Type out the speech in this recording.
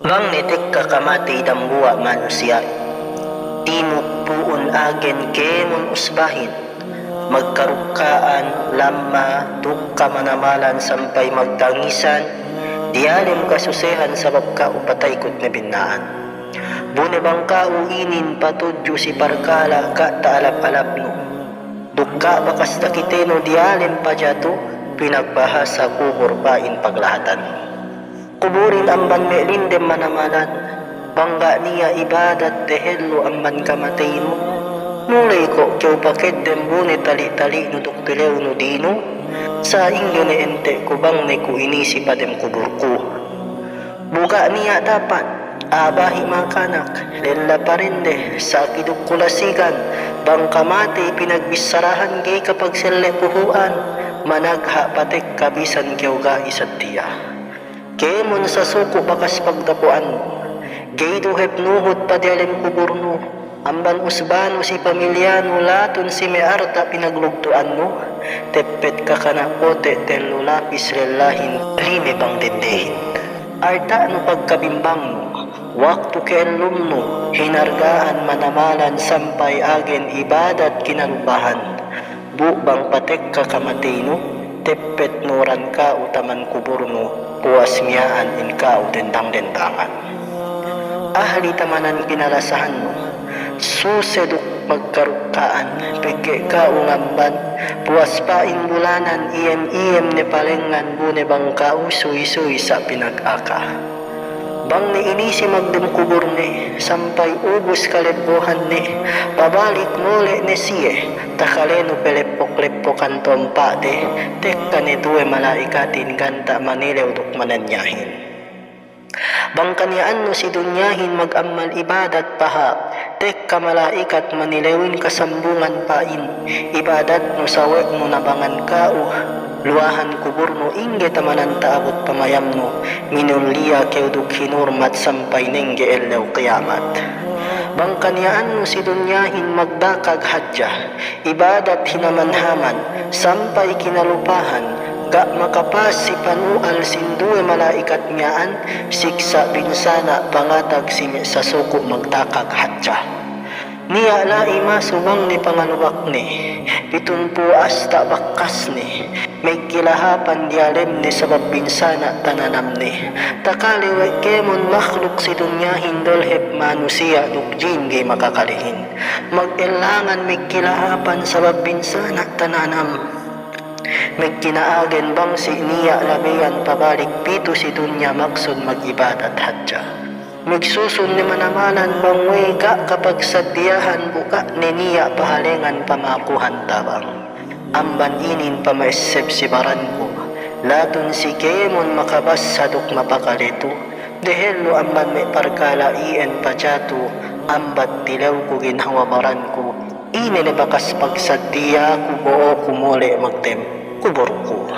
Bang nitik kakamati dambuwa manusia, timok puon agen kemon usbahin, magkarukaan lama tukka manamalan sampay magtangisan, dialim kasusehan sa babka upatay kot na binaan. Bune bangka uinin patudyo si parkala ka taalap-alap no. Dukka bakas nakiteno dialim pa jato, pinagbahasa kubur pain paglahatan. Kuburin amban me lindem manamalan, bangga niya ibadat tehelo amban kamatay no. Mulay ko kyo paked dem bune tali-tali no tuktilew no dino, sa ingyo ni ente kubang ne ku inisi pa dem kubur ko. Buka niya dapat, abahi makanak, lela parinde, sa kidukkulasigan, bang kamati pinagbisarahan gay kapag sille puhuan, managha patek kabisan kyaw ga isat tiya. Kemon sa suko bakas pagdapuan mo, gay duhep nuhot padialim kubur no, amban usbano si pamilyano laton si mearta pinaglugtuan mo, tepet ka kanakote telo lapis relahin, lime pang dindehin. Arta no pagkabimbang mo, waktu keelum no, hinargaan manamalan sampay agen ibadat kinalupahan, bubang patek ka kamatay no, tepet nuran ka utaman kubur no, puas miyaan in ka utendang-dendangan. Ahli tamanan kinalasahan mo, suseduk magkarukaan, peke ka ungamban, puas paing bulanan, iem ne palengan bune bang ka usuy-suy sa pinag-aka. Bang ni inisi magdem kubur ne, sampay ubus kalebohan ne, pabalik mole ne siye, takaleno pelepok-lepokan tompa de, tekka ne duwe malaikatin ganta manilew duk mananyahin. Bang kanyaan no si dunyahin mag-amal ibadat paha, tekka malaikat manilewin kasambungan pain, ibadat no sawe mo nabangan kao, luahan kubur no ingge tamanan taabot pamayam no, minulliya keuduk hinurmat sampay nengge elew kiamat. Bang kanyaan no si dunyahin magdakag hadya, ibadat hinamanhaman, sampay kinalupahan, ga makapas si panual sinduwe malaikat ngaan, siksa binsana pangatag si sa suko magtakag hatya. Niya lai masubang ni pangaluwak ni, pitunpuas ta bakas ni, may kilahapan dialem ni sabab binsana tananam ni, takaliwe kemon makhluk si dunyahin dolhep manusia dukjin gay makakalihin, mag-elangan may kilahapan sabab binsana tananam. Magkinaagen bang si niya labiyan pabalik pito si dunya maksud mag-ibadat hadya. Magsusun ni manamalan bang wega kapag sadiyahan buka ni niya pahalengan pamakuhan tabang. Amban inin pamaisip si baran ko, laton si kemon makabas saduk mapakalito, dehelo amban may parkala ien pajato, ambat tilaw ko ginhawa baran ko, ini bakas pagsadiya ko buo kumuli magtem kubur ko.